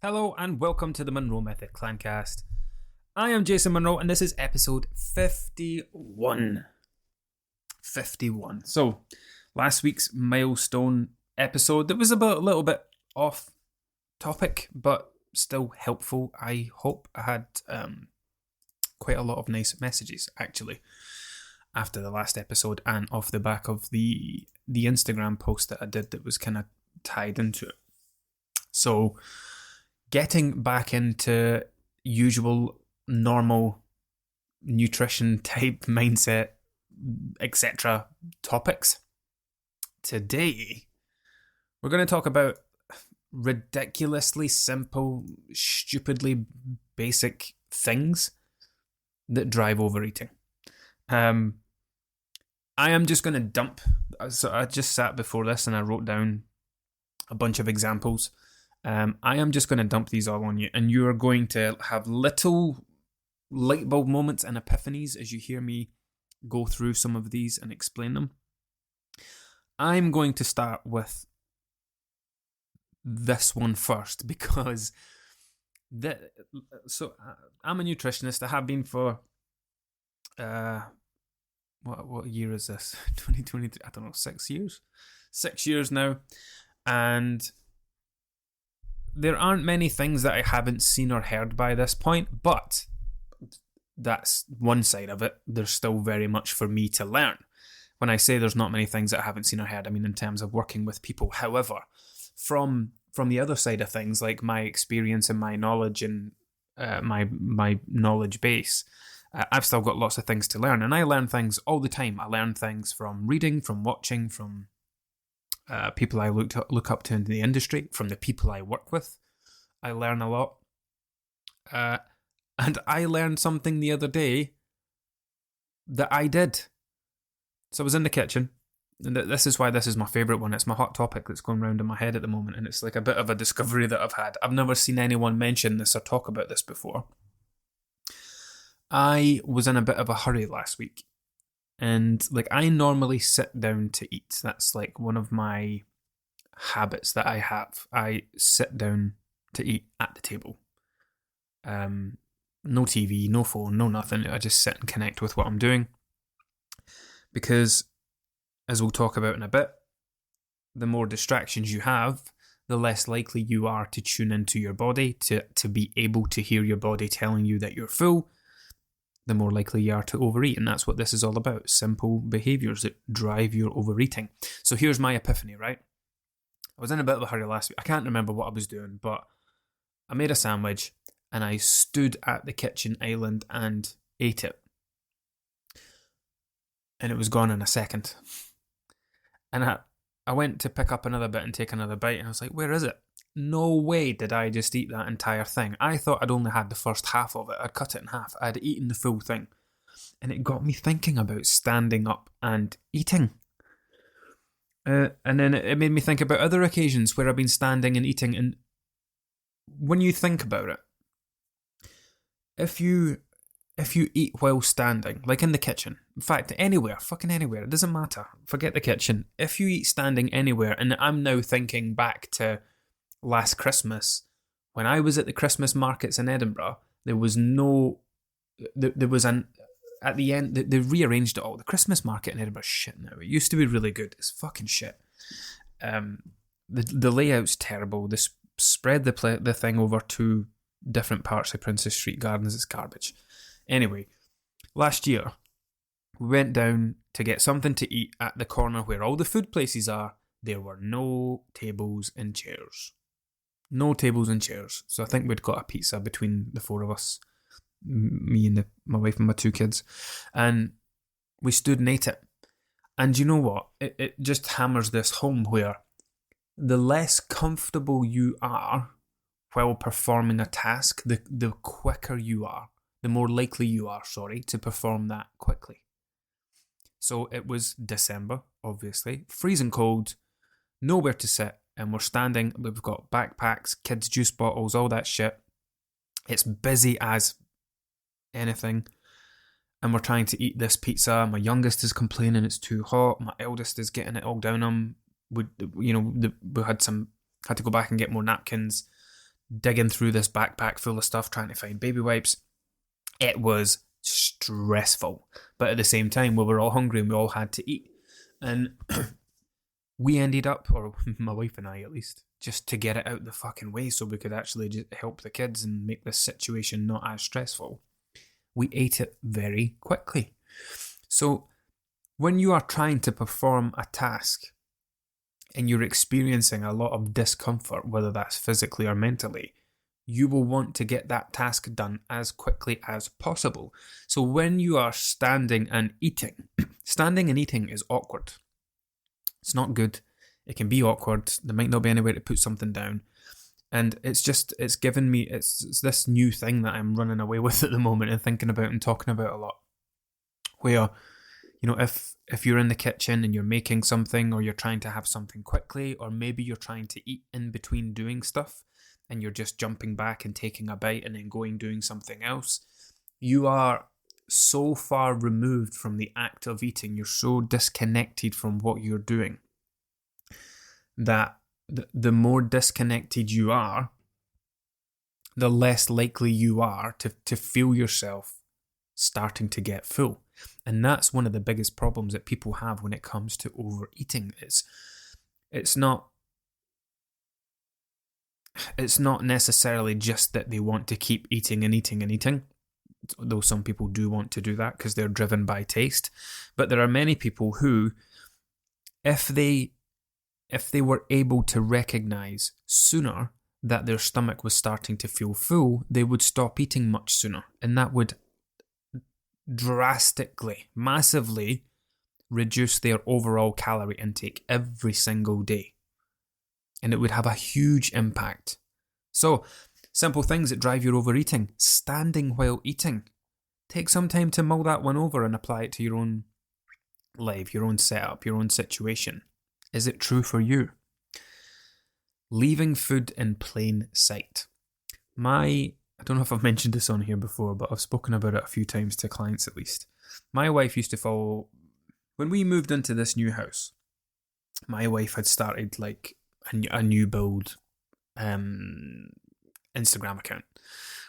Hello and welcome to the Monroe Method Clancast. I am Jason Monroe and this is episode 51. 51. So, last week's milestone episode that was a little bit off topic, but still helpful. I hope I had quite a lot of nice messages actually after the last episode and off the back of the Instagram post that I did that was kind of tied into it. So, getting back into usual, normal nutrition type mindset, etc. topics. Today, we're going to talk about ridiculously simple, stupidly basic things that drive overeating. I am just going to dump. So I just sat before this and I wrote down a bunch of examples. I am just going to dump these all on you, and you are going to have little light bulb moments and epiphanies as you hear me go through some of these and explain them. I'm going to start with this one first because I'm a nutritionist. I have been for what year is this? 2023. I don't know, 6 years. 6 years now, and there aren't many things that I haven't seen or heard by this point, but that's one side of it. There's still very much for me to learn. When I say there's not many things that I haven't seen or heard, I mean in terms of working with people. However, from the other side of things, like my experience and my knowledge and my knowledge base, I've still got lots of things to learn, and I learn things all the time. I learn things from reading, from watching, from people I look up to in the industry, from the people I work with. I learn a lot. And I learned something the other day that I did. So I was in the kitchen, and this is why this is my favourite one. It's my hot topic that's going round in my head at the moment, and it's like a bit of a discovery that I've had. I've never seen anyone mention this or talk about this before. I was in a bit of a hurry last week. And I normally sit down to eat. That's like one of my habits that I have. I sit down to eat at the table. No TV, no phone, no nothing. I just sit and connect with what I'm doing. Because, as we'll talk about in a bit, the more distractions you have, the less likely you are to tune into your body, to be able to hear your body telling you that you're full, the more likely you are to overeat. And that's what this is all about. Simple behaviours that drive your overeating. So here's my epiphany, right? I was in a bit of a hurry last week. I can't remember what I was doing, but I made a sandwich and I stood at the kitchen island and ate it. And it was gone in a second. And I went to pick up another bit and take another bite, and I was like, where is it? No way did I just eat that entire thing. I thought I'd only had the first half of it. I'd cut it in half. I'd eaten the full thing. And it got me thinking about standing up and eating. And then it made me think about other occasions where I've been standing and eating. And when you think about it, if you eat while standing, like in the kitchen, in fact, anywhere, fucking anywhere, it doesn't matter. Forget the kitchen. If you eat standing anywhere, and I'm now thinking back to last Christmas, when I was at the Christmas markets in Edinburgh, there was at the end, they rearranged it all. The Christmas market in Edinburgh is shit now. It used to be really good. It's fucking shit. The layout's terrible. They spread the thing over two different parts of Princess Street Gardens. It's garbage. Anyway, last year, we went down to get something to eat at the corner where all the food places are. There were no tables and chairs. No tables and chairs. So I think we'd got a pizza between the four of us. Me and my wife and my two kids. And we stood and ate it. And you know what? It just hammers this home where the less comfortable you are while performing a task, the quicker you are. The more likely you are, to perform that quickly. So it was December, obviously. Freezing cold. Nowhere to sit. And we're standing, we've got backpacks, kids' juice bottles, all that shit. It's busy as anything. And we're trying to eat this pizza. My youngest is complaining it's too hot. My eldest is getting it all down him. We had to go back and get more napkins. digging through this backpack full of stuff trying to find baby wipes. It was stressful, but at the same time, we were all hungry and we all had to eat. And we ended up, or my wife and I at least, just to get it out the fucking way so we could actually just help the kids and make this situation not as stressful. We ate it very quickly. So when you are trying to perform a task and you're experiencing a lot of discomfort, whether that's physically or mentally, you will want to get that task done as quickly as possible. So when you are standing and eating, standing and eating is awkward. It's not good. It can be awkward. There might not be anywhere to put something down. And it's given me, it's this new thing that I'm running away with at the moment and thinking about and talking about a lot. Where, if you're in the kitchen and you're making something, or you're trying to have something quickly, or maybe you're trying to eat in between doing stuff, and you're just jumping back and taking a bite and then doing something else, you are so far removed from the act of eating, you're so disconnected from what you're doing, that the more disconnected you are, the less likely you are to feel yourself starting to get full. And that's one of the biggest problems that people have when it comes to overeating. It's not necessarily just that they want to keep eating and eating and eating, though some people do want to do that because they're driven by taste. But there are many people who, if they were able to recognize sooner that their stomach was starting to feel full, they would stop eating much sooner. And that would drastically, massively reduce their overall calorie intake every single day. And it would have a huge impact. So, simple things that drive your overeating. Standing while eating. Take some time to mull that one over and apply it to your own life, your own setup, your own situation. Is it true for you? Leaving food in plain sight. I don't know if I've mentioned this on here before, but I've spoken about it a few times to clients at least. My wife used to follow, when we moved into this new house, my wife had started like a new build Instagram account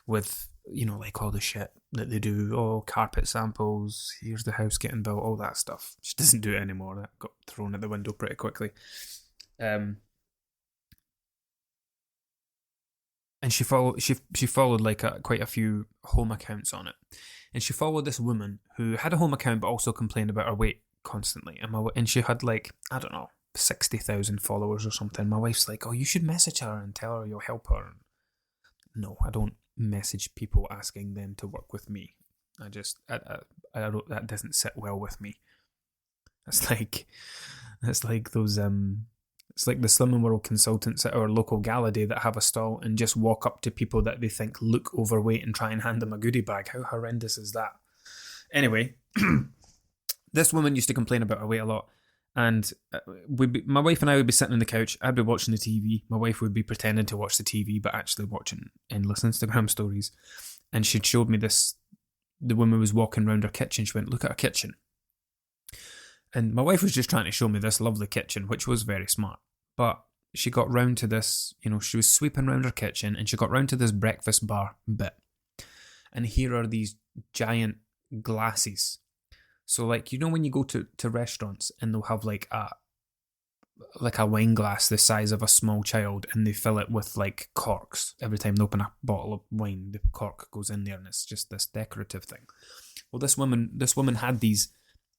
with, like all the shit that they do. Carpet samples, here's the house getting built, all that stuff. She doesn't do it anymore. That got thrown out the window pretty quickly. And she followed like quite a few home accounts on it. And she followed this woman who had a home account but also complained about her weight constantly. And she had like, I don't know, 60,000 followers or something. My wife's like, oh, you should message her and tell her you'll help her. No, I don't message people asking them to work with me. I don't, that doesn't sit well with me. It's like those it's like the Slimming World consultants at our local gala day that have a stall and just walk up to people that they think look overweight and try and hand them a goodie bag. How horrendous is that? Anyway, this woman used to complain about her weight a lot. And my wife and I would be sitting on the couch. I'd be watching the TV. My wife would be pretending to watch the TV, but actually watching endless Instagram stories. And she'd showed me this. The woman was walking around her kitchen. She went, look at her kitchen. And my wife was just trying to show me this lovely kitchen, which was very smart. But she got round to this, she was sweeping around her kitchen and she got round to this breakfast bar bit. And here are these giant glasses. So like, when you go to restaurants and they'll have like a wine glass the size of a small child and they fill it with like corks. Every time they open a bottle of wine, the cork goes in there and it's just this decorative thing. Well, this woman had these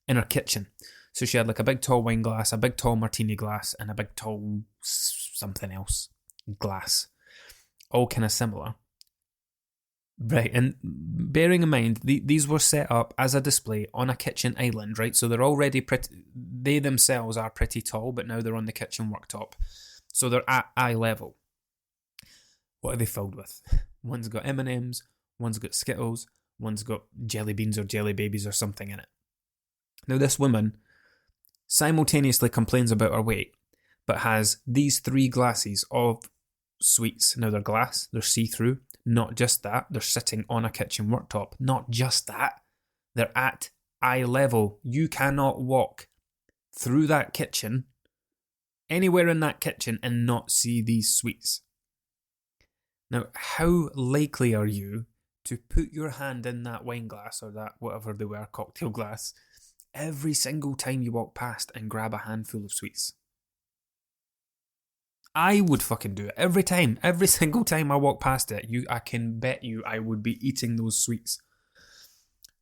in her kitchen. So she had like a big tall wine glass, a big tall martini glass, and a big tall something else glass. All kind of similar. Right, and bearing in mind, these were set up as a display on a kitchen island, right? So they're already they themselves are pretty tall, but now they're on the kitchen worktop. So they're at eye level. What are they filled with? One's got M&Ms, one's got Skittles, one's got jelly beans or jelly babies or something in it. Now this woman simultaneously complains about her weight, but has these 3 glasses of sweets. Now they're glass, they're see-through. Not just that, they're sitting on a kitchen worktop. Not just that, they're at eye level. You cannot walk through that kitchen, anywhere in that kitchen, and not see these sweets. Now, how likely are you to put your hand in that wine glass or that whatever they were, cocktail glass, every single time you walk past and grab a handful of sweets? I would fucking do it every time. Every single time I walk past it, I can bet you I would be eating those sweets.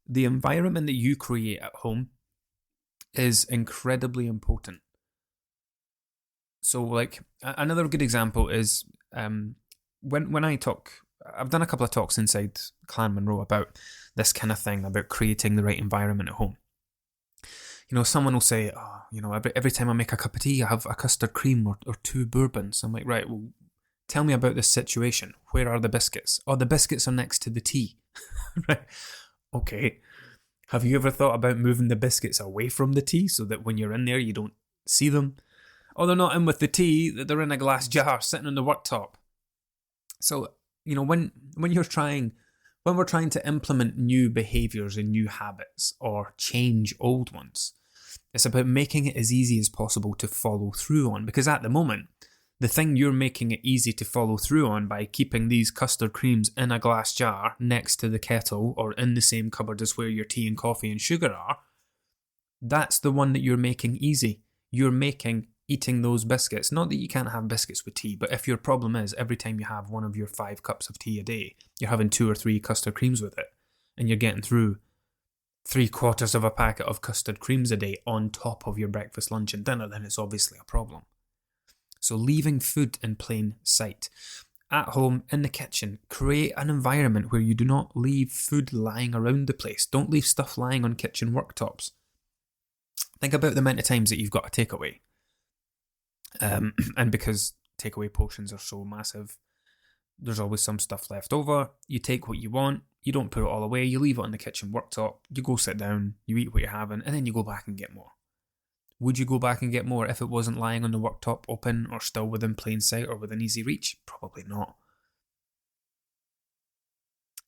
The environment that you create at home is incredibly important. So, like, another good example is when I talk, I've done a couple of talks inside Clan Monroe about this kind of thing, about creating the right environment at home. You know, someone will say, oh, you know, every time I make a cup of tea, I have a custard cream or 2 bourbons. I'm like, right, well, tell me about this situation. Where are the biscuits? Oh, the biscuits are next to the tea. Right. Okay. Have you ever thought about moving the biscuits away from the tea so that when you're in there, you don't see them? Oh, they're not in with the tea, they're in a glass jar sitting on the worktop. So, you know, when we're trying to implement new behaviours and new habits or change old ones, it's about making it as easy as possible to follow through on. Because at the moment, the thing you're making it easy to follow through on by keeping these custard creams in a glass jar next to the kettle or in the same cupboard as where your tea and coffee and sugar are, that's the one that you're making easy. You're making eating those biscuits. Not that you can't have biscuits with tea, but if your problem is every time you have one of your 5 cups of tea a day, you're having 2 or 3 custard creams with it, and you're getting through 3/4 of a packet of custard creams a day on top of your breakfast, lunch and dinner, then it's obviously a problem. So leaving food in plain sight. At home, in the kitchen, create an environment where you do not leave food lying around the place. Don't leave stuff lying on kitchen worktops. Think about the amount of times that you've got a takeaway. And because takeaway portions are so massive, there's always some stuff left over. You take what you want, you don't put it all away, you leave it on the kitchen worktop, you go sit down, you eat what you're having, and then you go back and get more. Would you go back and get more if it wasn't lying on the worktop open or still within plain sight or within easy reach? Probably not.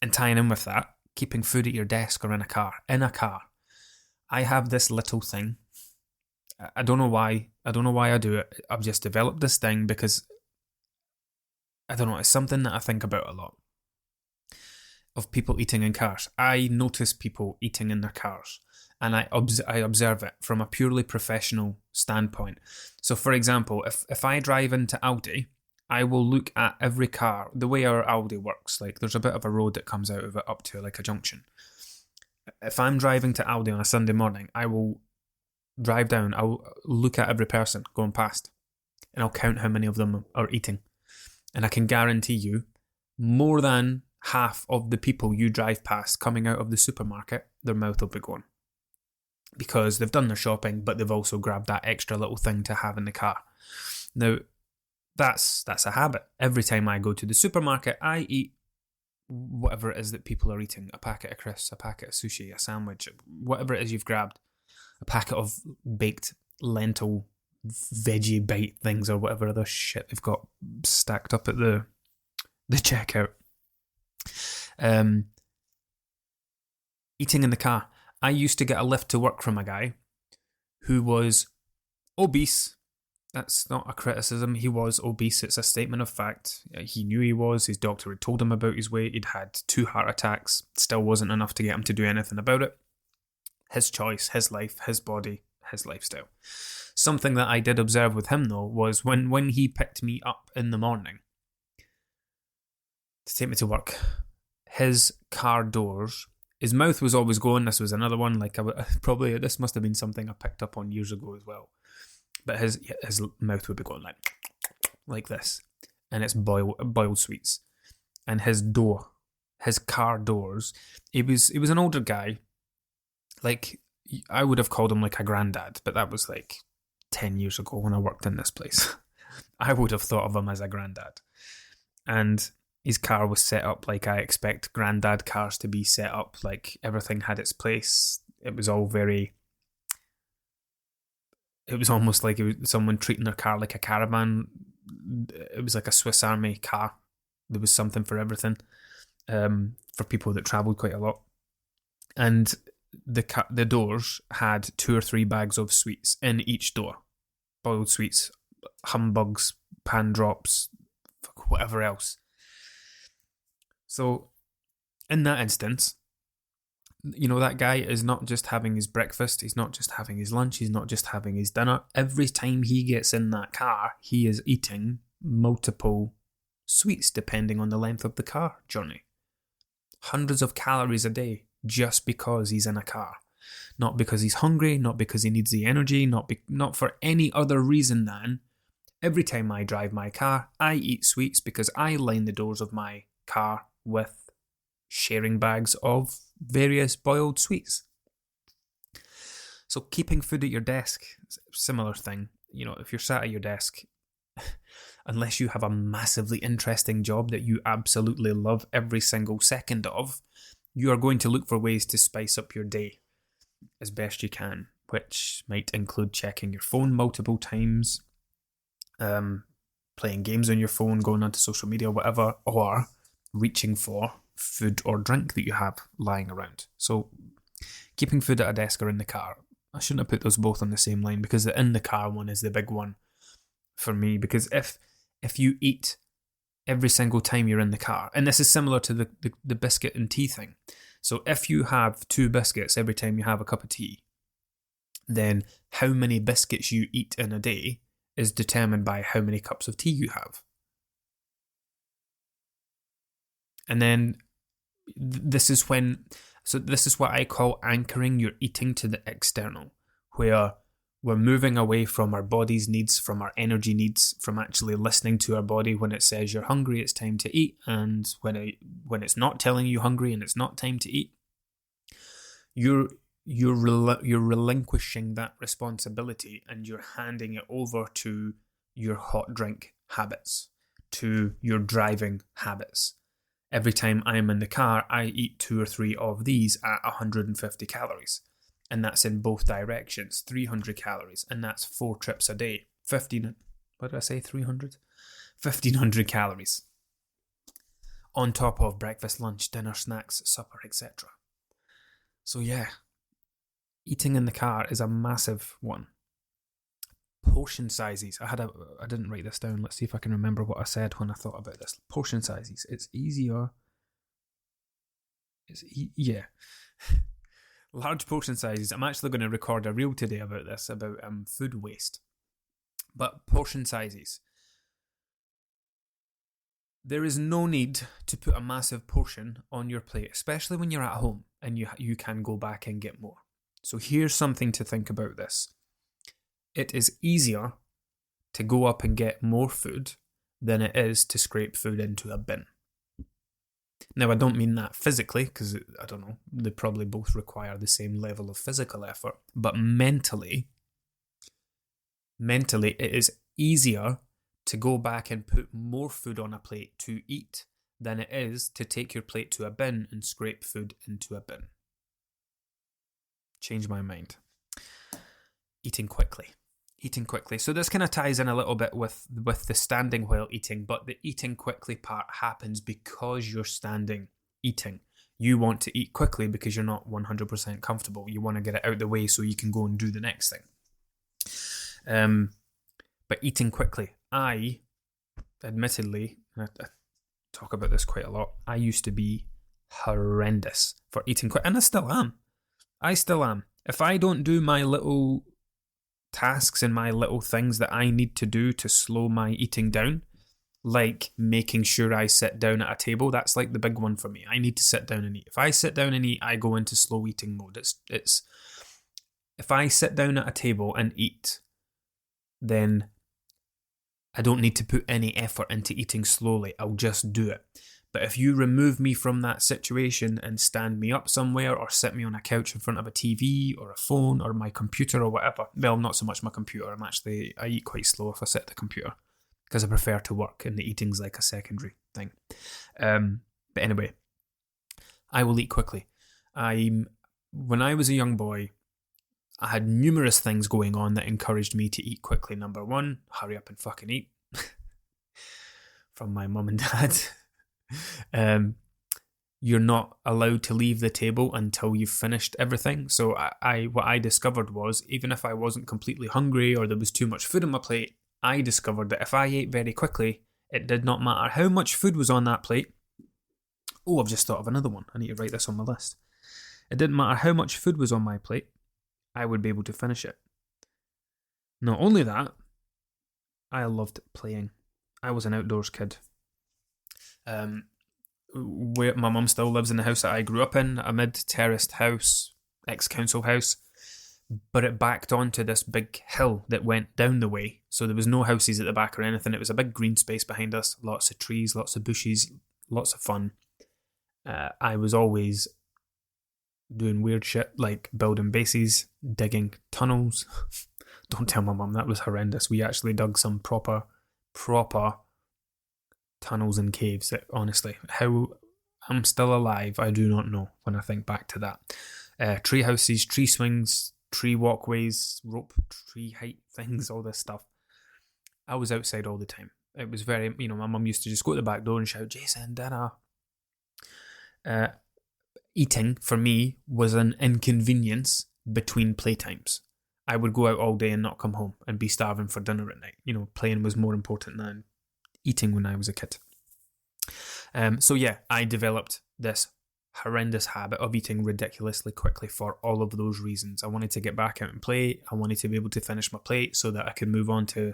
And tying in with that, keeping food at your desk or in a car. In a car. I have this little thing. I don't know why I do it. I've just developed this thing because, I don't know, it's something that I think about a lot. Of people eating in cars. I notice people eating in their cars. And I observe it from a purely professional standpoint. So, for example, if I drive into Aldi, I will look at every car, the way our Aldi works. Like, there's a bit of a road that comes out of it up to like a junction. If I'm driving to Aldi on a Sunday morning, I will drive down, I'll look at every person going past, and I'll count how many of them are eating. And I can guarantee you, more than half of the people you drive past coming out of the supermarket, their mouth will be going. Because they've done their shopping, but they've also grabbed that extra little thing to have in the car. Now, that's a habit. Every time I go to the supermarket, I eat whatever it is that people are eating. A packet of crisps, a packet of sushi, a sandwich, whatever it is you've grabbed. A packet of baked lentil veggie bite things or whatever other shit they've got stacked up at the checkout. Eating in the car. I used to get a lift to work from a guy who was obese. That's not a criticism. He was obese. It's a statement of fact. He knew he was. His doctor had told him about his weight. He'd had 2 heart attacks. Still wasn't enough to get him to do anything about it. His choice, his life, his body, his lifestyle. Something that I did observe with him, though, was when he picked me up in the morning to take me to work, his car doors, his mouth was always going. This was another one, like this must have been something I picked up on years ago as well. But his mouth would be going like this, and it's boiled sweets. And his car doors, he was an older guy. Like, I would have called him like a granddad, but that was like 10 years ago when I worked in this place. I would have thought of him as a granddad. And his car was set up like I expect granddad cars to be set up. Like, everything had its place. It was all very... It was almost like it was someone treating their car like a caravan. It was like a Swiss Army car. There was something for everything, for people that travelled quite a lot. And the doors had 2 or 3 bags of sweets in each door. Boiled sweets, humbugs, pan drops, whatever else. So in that instance, that guy is not just having his breakfast, he's not just having his lunch, he's not just having his dinner. Every time he gets in that car, he is eating multiple sweets depending on the length of the car journey. Hundreds of calories a day just because he's in a car. Not because he's hungry, not because he needs the energy, not for any other reason than every time I drive my car, I eat sweets because I line the doors of my car with sharing bags of various boiled sweets. So keeping food at your desk, similar thing. If you're sat at your desk, unless you have a massively interesting job that you absolutely love every single second of, you are going to look for ways to spice up your day as best you can, which might include checking your phone multiple times, playing games on your phone, going onto social media, whatever, or reaching for food or drink that you have lying around. So keeping food at a desk or in the car. I shouldn't have put those both on the same line because the in the car one is the big one for me, because if you eat every single time you're in the car, and this is similar to the biscuit and tea thing. So if you have 2 biscuits every time you have a cup of tea, then how many biscuits you eat in a day is determined by how many cups of tea you have. And then this is what I call anchoring your eating to the external, where we're moving away from our body's needs, from our energy needs, from actually listening to our body when it says you're hungry, it's time to eat, and when it's not telling you hungry and it's not time to eat, you're relinquishing that responsibility and you're handing it over to your hot drink habits, to your driving habits. Every time I'm in the car, I eat 2 or 3 of these at 150 calories. And that's in both directions, 300 calories. And that's 4 trips a day. 1,500 calories. On top of breakfast, lunch, dinner, snacks, supper, etc. So yeah, eating in the car is a massive one. Portion sizes. I didn't write this down. Let's see if I can remember what I said when I thought about this. Portion sizes. It's easier. Yeah. Large portion sizes. I'm actually going to record a reel today about this, about food waste. But portion sizes. There is no need to put a massive portion on your plate, especially when you're at home and you can go back and get more. So here's something to think about this. It is easier to go up and get more food than it is to scrape food into a bin. Now, I don't mean that physically, because, I don't know, they probably both require the same level of physical effort, but mentally, it is easier to go back and put more food on a plate to eat than it is to take your plate to a bin and scrape food into a bin. Change my mind. Eating quickly. So this kind of ties in a little bit with the standing while eating, but the eating quickly part happens because you're standing eating. You want to eat quickly because you're not 100% comfortable. You want to get it out of the way so you can go and do the next thing. But eating quickly. I, admittedly, I talk about this quite a lot, I used to be horrendous for eating quick, and I still am. If I don't do my little tasks and my little things that I need to do to slow my eating down, like making sure I sit down at a table, that's like the big one for me. I need to sit down and eat. If I sit down and eat, I go into slow eating mode. It's if I sit down at a table and eat, then I don't need to put any effort into eating slowly. I'll just do it. But if you remove me from that situation and stand me up somewhere or sit me on a couch in front of a TV or a phone or my computer or whatever, well, not so much my computer. I eat quite slow if I sit at the computer because I prefer to work and the eating's like a secondary thing. But anyway, I will eat quickly. When I was a young boy, I had numerous things going on that encouraged me to eat quickly. Number 1, hurry up and fucking eat. From my mum and dad. You're not allowed to leave the table until you've finished everything. So what I discovered was, even if I wasn't completely hungry or there was too much food on my plate, I discovered that if I ate very quickly, it did not matter how much food was on that plate Oh, I've just thought of another one. I need to write this on my list. It didn't matter how much food was on my plate, I would be able to finish it. Not only that, I loved playing. I was an outdoors kid. Where my mum still lives in the house that I grew up in, a mid-terraced house, ex-council house, but it backed onto this big hill that went down the way, so there was no houses at the back or anything. It was a big green space behind us, lots of trees, lots of bushes, lots of fun. I was always doing weird shit like building bases, digging tunnels. Don't tell my mum, that was horrendous. We actually dug some proper tunnels and caves that, honestly, how I'm still alive, I do not know when I think back to that. Tree houses, tree swings, tree walkways, rope, tree height things, all this stuff. I was outside all the time. It was very, my mum used to just go to the back door and shout, "Jason, dinner." Eating, for me, was an inconvenience between playtimes. I would go out all day and not come home and be starving for dinner at night. Playing was more important than eating when I was a kid. So yeah, I developed this horrendous habit of eating ridiculously quickly for all of those reasons. I wanted to get back out and play. I wanted to be able to finish my plate so that I could move on to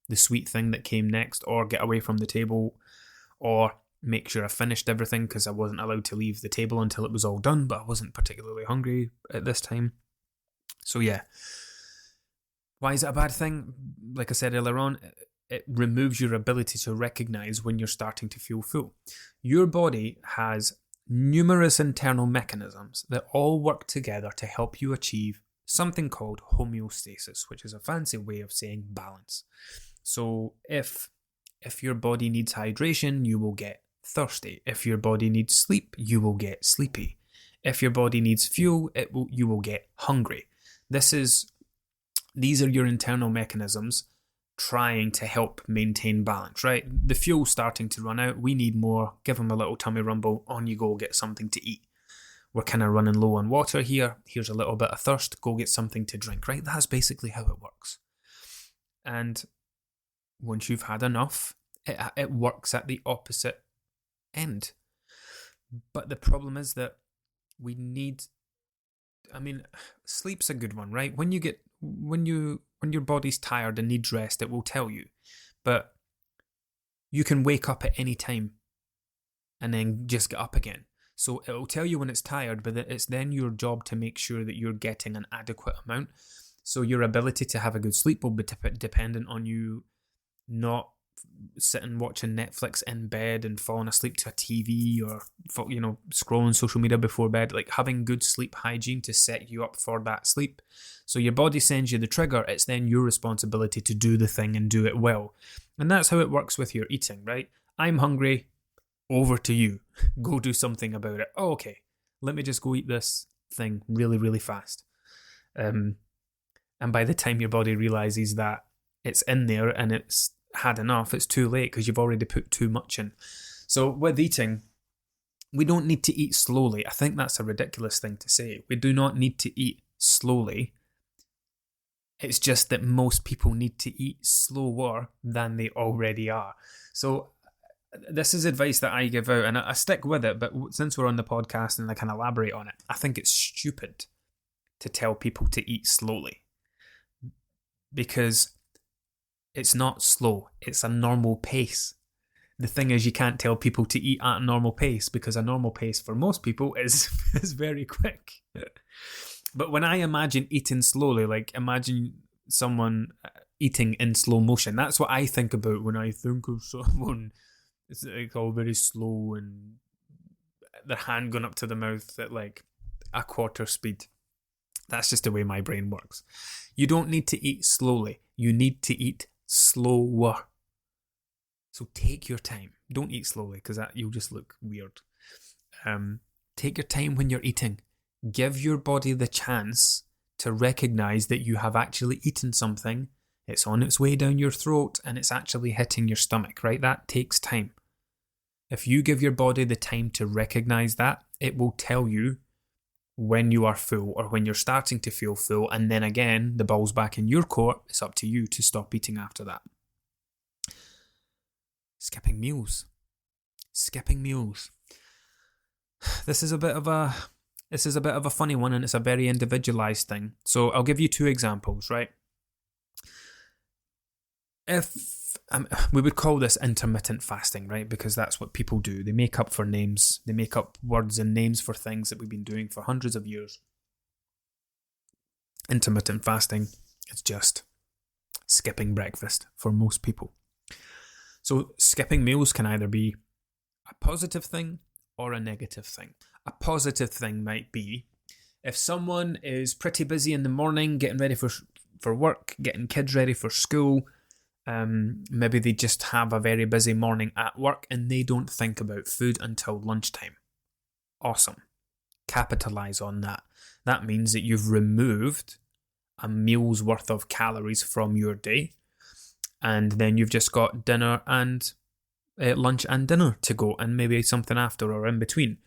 the sweet thing that came next, or get away from the table, or make sure I finished everything, because I wasn't allowed to leave the table until it was all done, but I wasn't particularly hungry at this time. So yeah. Why is it a bad thing? Like I said earlier on, it removes your ability to recognize when you're starting to feel full. Your body has numerous internal mechanisms that all work together to help you achieve something called homeostasis, which is a fancy way of saying balance. So if your body needs hydration, you will get thirsty. If your body needs sleep, you will get sleepy. If your body needs fuel, you will get hungry. These are your internal mechanisms trying to help maintain balance, right? The fuel's starting to run out. We need more. Give them a little tummy rumble. On you go, get something to eat. We're kind of running low on water here. Here's a little bit of thirst. Go get something to drink, right? That's basically how it works. And once you've had enough, it works at the opposite end. But the problem is that sleep's a good one, right? When your body's tired and needs rest, it will tell you. But you can wake up at any time and then just get up again. So it will tell you when it's tired, but it's then your job to make sure that you're getting an adequate amount. So your ability to have a good sleep will be dependent on you not sitting watching Netflix in bed and falling asleep to a TV, or scrolling social media before bed. Like, having good sleep hygiene to set you up for that sleep. So your body sends you the trigger, it's then your responsibility to do the thing and do it well. And that's how it works with your eating, right? I'm hungry, over to you. Go do something about it. Oh, okay, let me just go eat this thing really, really fast. And by the time your body realizes that it's in there and it's had enough, it's too late, because you've already put too much in. So with eating, we don't need to eat slowly. I think that's a ridiculous thing to say. We do not need to eat slowly. It's just that most people need to eat slower than they already are. So this is advice that I give out, and I stick with it, but since we're on the podcast and I can elaborate on it, I think it's stupid to tell people to eat slowly. Because it's not slow, it's a normal pace. The thing is, you can't tell people to eat at a normal pace, because a normal pace for most people is very quick. But when I imagine eating slowly, like imagine someone eating in slow motion, that's what I think about when I think of someone. It's like all very slow and their hand going up to the mouth at like a quarter speed. That's just the way my brain works. You don't need to eat slowly. You need to eat slower. So take your time. Don't eat slowly, because you'll just look weird. Take your time when you're eating. Give your body the chance to recognize that you have actually eaten something. It's on its way down your throat and it's actually hitting your stomach, right? That takes time. If you give your body the time to recognize that, it will tell you when you are full or when you're starting to feel full, and then again, the ball's back in your court. It's up to you to stop eating after that. Skipping meals. this is a bit of a funny one, and it's a very individualized thing. So I'll give you two examples, right? If we would call this intermittent fasting, right? Because that's what people do. They make up for names. They make up words and names for things that we've been doing for hundreds of years. Intermittent fasting, it's just skipping breakfast for most people. So skipping meals can either be a positive thing or a negative thing. A positive thing might be if someone is pretty busy in the morning, getting ready for work, getting kids ready for school. Maybe they just have a very busy morning at work and they don't think about food until lunchtime. Awesome. Capitalize on that. That means that you've removed a meal's worth of calories from your day, and then you've just got dinner and lunch and dinner to go, and maybe something after or in between.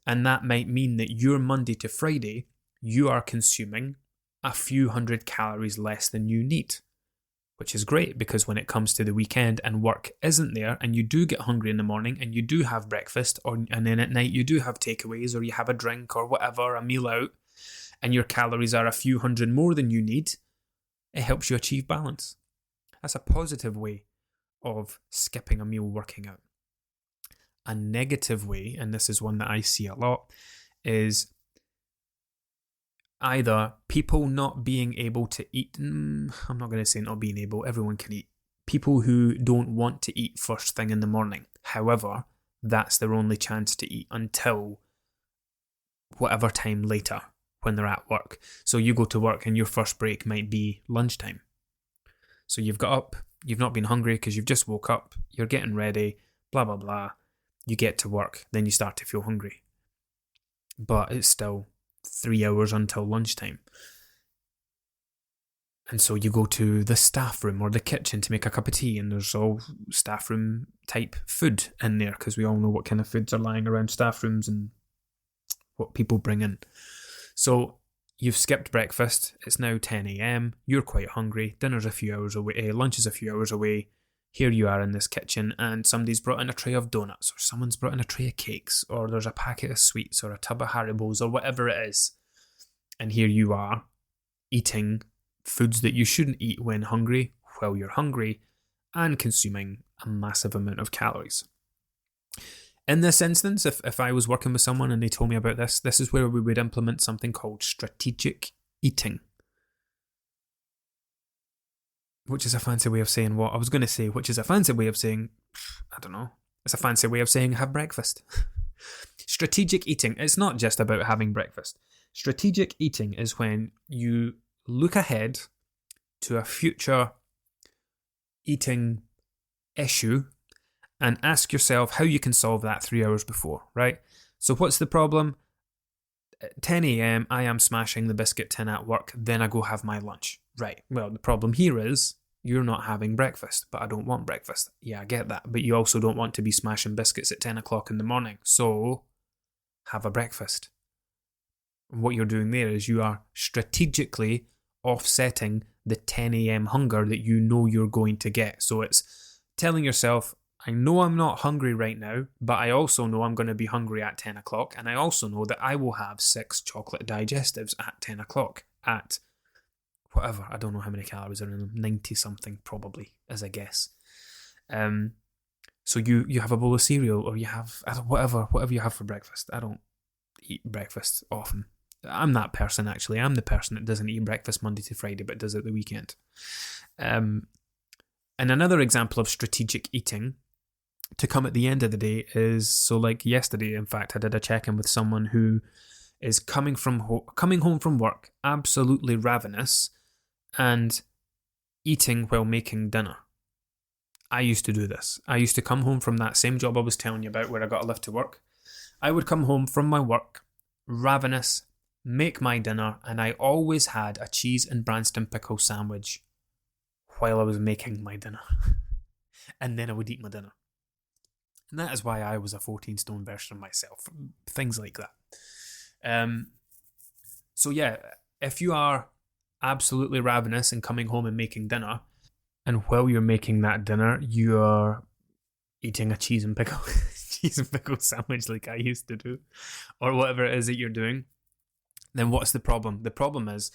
And that might mean that your Monday to Friday, you are consuming a few hundred calories less than you need, which is great, because when it comes to the weekend and work isn't there, and you do get hungry in the morning and you do have breakfast, and then at night you do have takeaways or you have a drink or whatever, a meal out, and your calories are a few hundred more than you need, it helps you achieve balance. That's a positive way of skipping a meal working out. A negative way, and this is one that I see a lot, is either people not being able to eat. I'm not going to say not being able, everyone can eat. People who don't want to eat first thing in the morning. However, that's their only chance to eat until whatever time later when they're at work. So you go to work and your first break might be lunchtime. So you've got up, you've not been hungry because you've just woke up, you're getting ready, blah, blah, blah. You get to work, then you start to feel hungry. But it's still 3 hours until lunchtime. And so you go to the staff room or the kitchen to make a cup of tea, and there's all staff room type food in there, because we all know what kind of foods are lying around staff rooms and what people bring in. So you've skipped breakfast, it's now 10 a.m, you're quite hungry, dinner's a few hours away, lunch is a few hours away. Here you are in this kitchen, and somebody's brought in a tray of donuts, or someone's brought in a tray of cakes, or there's a packet of sweets, or a tub of Haribos, or whatever it is. And here you are, eating foods that you shouldn't eat when hungry, while you're hungry, and consuming a massive amount of calories. In this instance, if I was working with someone and they told me about this is where we would implement something called strategic eating. Which is a fancy way of saying what? I was going to say, which is a fancy way of saying, I don't know. It's a fancy way of saying have breakfast. Strategic eating, it's not just about having breakfast. Strategic eating is when you look ahead to a future eating issue and ask yourself how you can solve that 3 hours before, right? So what's the problem? At 10 a.m, I am smashing the biscuit tin at work, then I go have my lunch. Right, well, the problem here is you're not having breakfast, but I don't want breakfast. Yeah, I get that, but you also don't want to be smashing biscuits at 10 o'clock in the morning, so have a breakfast. And what you're doing there is you are strategically offsetting the 10 a.m. hunger that you know you're going to get. So it's telling yourself, I know I'm not hungry right now, but I also know I'm going to be hungry at 10 o'clock, and I also know that I will have 6 chocolate digestives at 10 o'clock at whatever, I don't know how many calories are in them, 90 something probably, as a guess. So you have a bowl of cereal, or you have whatever you have for breakfast. I don't eat breakfast often. I'm that person, actually. I'm the person that doesn't eat breakfast Monday to Friday, but does it the weekend. And another example of strategic eating to come at the end of the day is, so like yesterday, in fact, I did a check-in with someone who is coming home from work, absolutely ravenous, and eating while making dinner. I used to do this. I used to come home from that same job I was telling you about where I got a lift to work. I would come home from my work, ravenous, make my dinner, and I always had a cheese and Branston pickle sandwich while I was making my dinner. And then I would eat my dinner. And that is why I was a 14 stone version of myself. Things like that. So yeah, if you are absolutely ravenous and coming home and making dinner, and while you're making that dinner, you are eating a cheese and pickle cheese and pickle sandwich like I used to do, or whatever it is that you're doing, then what's the problem? The problem is,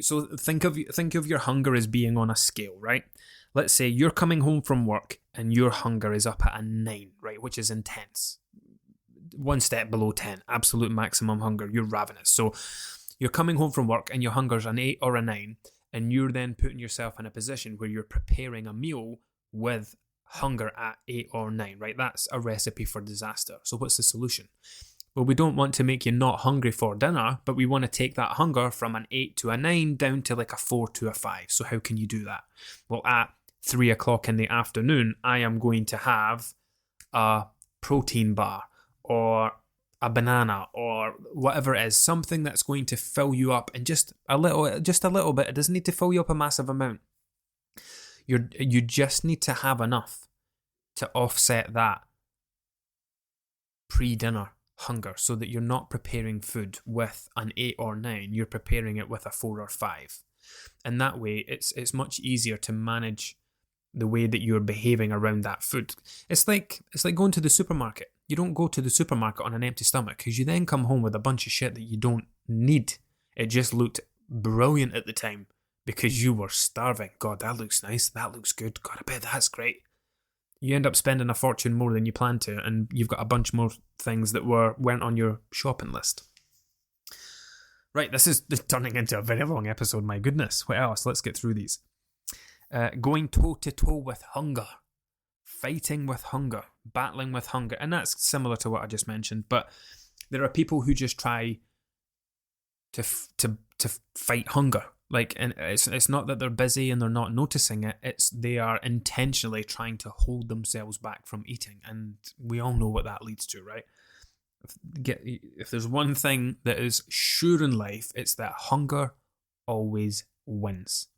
so think of your hunger as being on a scale, right? Let's say you're coming home from work and your hunger is up at a 9, right, which is intense. One step below 10, absolute maximum hunger. You're ravenous. So you're coming home from work and your hunger's an 8 or a 9, and you're then putting yourself in a position where you're preparing a meal with hunger at 8 or 9, right? That's a recipe for disaster. So what's the solution? Well, we don't want to make you not hungry for dinner, but we want to take that hunger from an 8 to a 9 down to like a 4 to a 5. So how can you do that? Well, at 3 o'clock in the afternoon, I am going to have a protein bar or a banana or whatever it is, something that's going to fill you up and just a little bit. It doesn't need to fill you up a massive amount. You just need to have enough to offset that pre-dinner hunger, so that you're not preparing food with an 8 or 9, you're preparing it with a 4 or 5. And that way it's much easier to manage the way that you're behaving around that food. It's like going to the supermarket. You don't go to the supermarket on an empty stomach, because you then come home with a bunch of shit that you don't need. It just looked brilliant at the time because you were starving. God, that looks nice. That looks good. God, I bet that's great. You end up spending a fortune more than you planned to, and you've got a bunch more things that weren't on your shopping list. Right, this is turning into a very long episode, my goodness. What else? Let's get through these. Going toe-to-toe with hunger. Fighting with hunger. Battling with hunger. And that's similar to what I just mentioned, but there are people who just try to fight hunger. Like, and it's not that they're busy and they're not noticing it. It's they are intentionally trying to hold themselves back from eating, and we all know what that leads to, right? If there's one thing that is sure in life, it's that hunger always wins.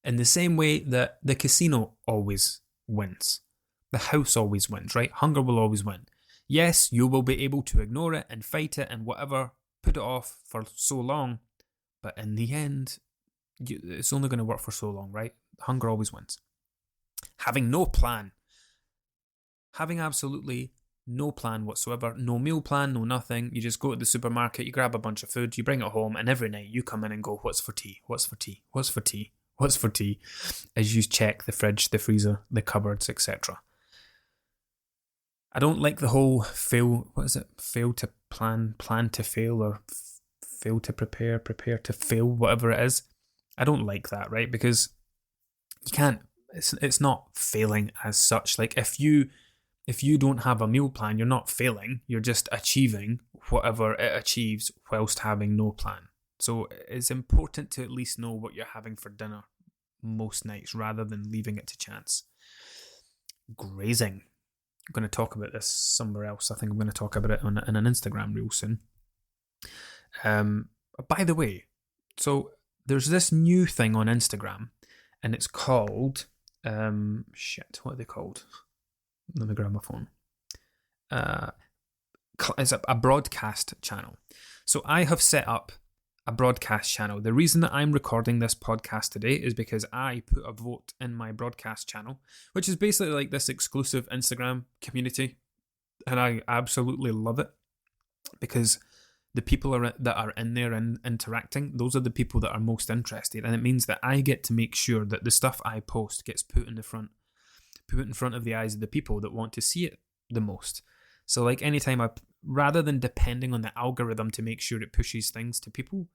In the same way that the casino always wins, the house always wins, right? Hunger will always win. Yes, you will be able to ignore it and fight it and whatever, put it off for so long. But in the end, it's only going to work for so long, right? Hunger always wins. Having no plan. Having absolutely no plan whatsoever. No meal plan, no nothing. You just go to the supermarket, you grab a bunch of food, you bring it home, and every night you come in and go, what's for tea? What's for tea? What's for tea? What's for tea? As you check the fridge, the freezer, the cupboards, etc. I don't like the whole fail to plan to fail, or fail to prepare to fail, whatever it is. I don't like that, right? Because you can't, it's not failing as such. Like if you don't have a meal plan, you're not failing, you're just achieving whatever it achieves whilst having no plan. So it's important to at least know what you're having for dinner most nights rather than leaving it to chance. Grazing. I'm going to talk about this somewhere else. I think I'm going to talk about it in an Instagram reel soon. By the way, so there's this new thing on Instagram, and it's called what are they called? Let me grab my phone. It's a broadcast channel. So I have set up a broadcast channel. The reason that I'm recording this podcast today is because I put a vote in my broadcast channel, which is basically like this exclusive Instagram community, and I absolutely love it because the people that are in there and interacting, those are the people that are most interested, and it means that I get to make sure that the stuff I post gets put in front of the eyes of the people that want to see it the most. So like anytime rather than depending on the algorithm to make sure it pushes things to people,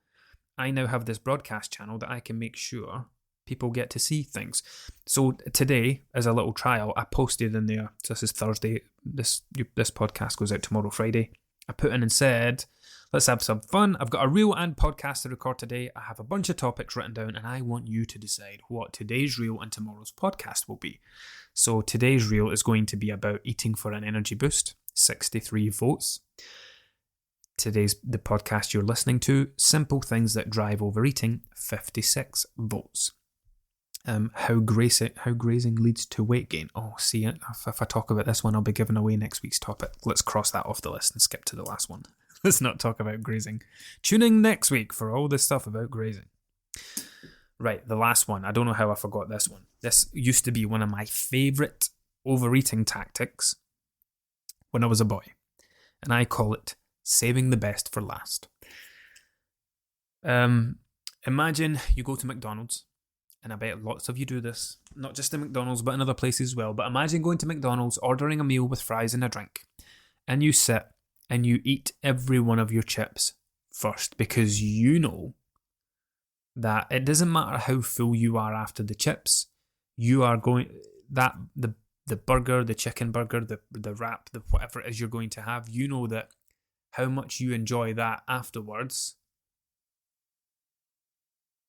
I now have this broadcast channel that I can make sure people get to see things. So today, as a little trial, I posted in there, so this is Thursday, this podcast goes out tomorrow, Friday. I put in and said, let's have some fun. I've got a reel and podcast to record today. I have a bunch of topics written down, and I want you to decide what today's reel and tomorrow's podcast will be. So today's reel is going to be about eating for an energy boost, 63 votes. The podcast you're listening to, simple things that drive overeating, 56 votes. How grazing leads to weight gain. Oh, see, if I talk about this one, I'll be giving away next week's topic. Let's cross that off the list and skip to the last one. Let's not talk about grazing. Tune in next week for all this stuff about grazing. Right, the last one. I don't know how I forgot this one. This used to be one of my favourite overeating tactics. when I was a boy. And I call it saving the best for last. Imagine you go to McDonald's, and I bet lots of you do this, not just in McDonald's, but in other places as well. But imagine going to McDonald's, ordering a meal with fries and a drink, and you sit and you eat every one of your chips first, because you know that it doesn't matter how full you are after the chips, you are going, that the burger, the chicken burger, the wrap, the whatever it is you're going to have, you know that how much you enjoy that afterwards,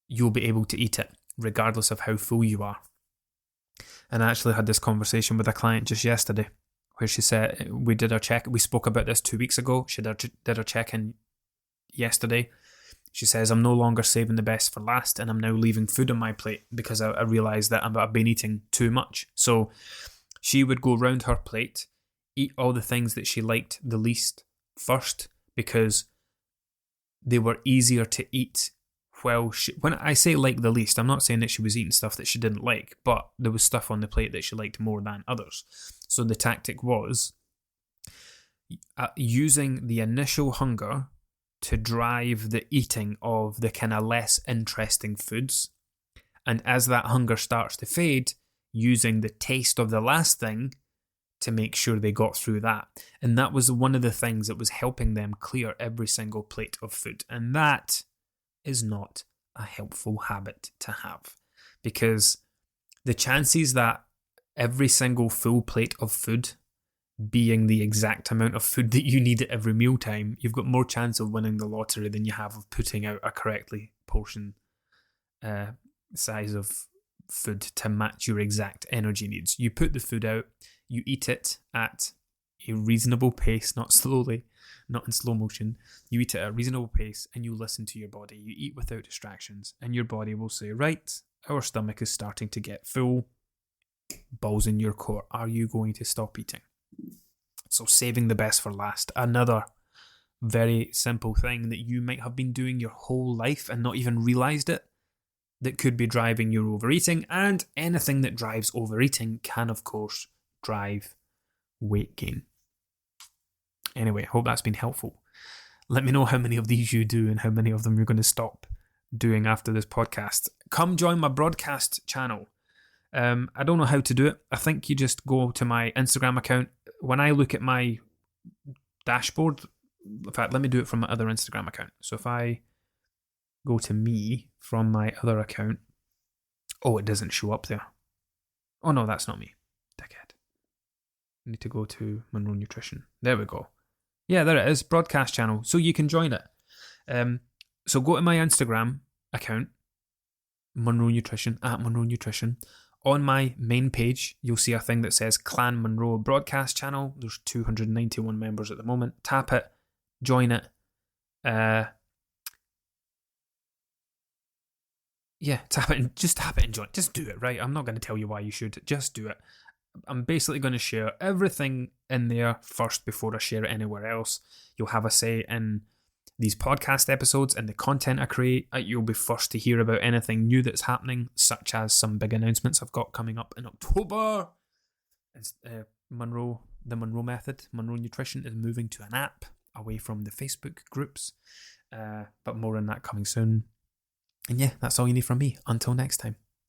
you'll be able to eat it regardless of how full you are. And I actually had this conversation with a client just yesterday where she said, we did our check, we spoke about this 2 weeks ago, she did her check-in yesterday. She says, I'm no longer saving the best for last, and I'm now leaving food on my plate because I realised that I've been eating too much. So she would go round her plate, eat all the things that she liked the least first, because they were easier to eat. When I say like the least, I'm not saying that she was eating stuff that she didn't like, but there was stuff on the plate that she liked more than others. So the tactic was using the initial hunger to drive the eating of the kind of less interesting foods. And as that hunger starts to fade, using the taste of the last thing to make sure they got through that. And that was one of the things that was helping them clear every single plate of food. And that is not a helpful habit to have, because the chances that every single full plate of food being the exact amount of food that you need at every mealtime, you've got more chance of winning the lottery than you have of putting out a correctly portion size of food to match your exact energy needs. You put the food out, you eat it at a reasonable pace, not slowly, not in slow motion. You eat at a reasonable pace and you listen to your body. You eat without distractions, and your body will say, right, our stomach is starting to get full. Balls in your court. Are you going to stop eating? So saving the best for last. Another very simple thing that you might have been doing your whole life and not even realised it, that could be driving your overeating. And anything that drives overeating can, of course, drive weight gain. Anyway, hope that's been helpful. Let me know how many of these you do and how many of them you're going to stop doing after this podcast. Come join my broadcast channel. I don't know how to do it. I think you just go to my Instagram account. When I look at my dashboard, in fact, let me do it from my other Instagram account. So if I go to me from my other account, oh, it doesn't show up there. Oh no, that's not me. Dickhead. I need to go to Monroe Nutrition. There we go. Yeah, there it is, broadcast channel. So you can join it. So go to my Instagram account, Monroe Nutrition, at Monroe Nutrition. On my main page, you'll see a thing that says Clan Monroe Broadcast Channel. There's 291 members at the moment. Tap it, join it. Tap it and just tap it and join. Just do it, right? I'm not going to tell you why you should. Just do it. I'm basically going to share everything in there first before I share it anywhere else. You'll have a say in these podcast episodes and the content I create. You'll be first to hear about anything new that's happening, such as some big announcements I've got coming up in October. It's the Monroe Method. Monroe Nutrition is moving to an app away from the Facebook groups, but more on that coming soon. And yeah, that's all you need from me. Until next time.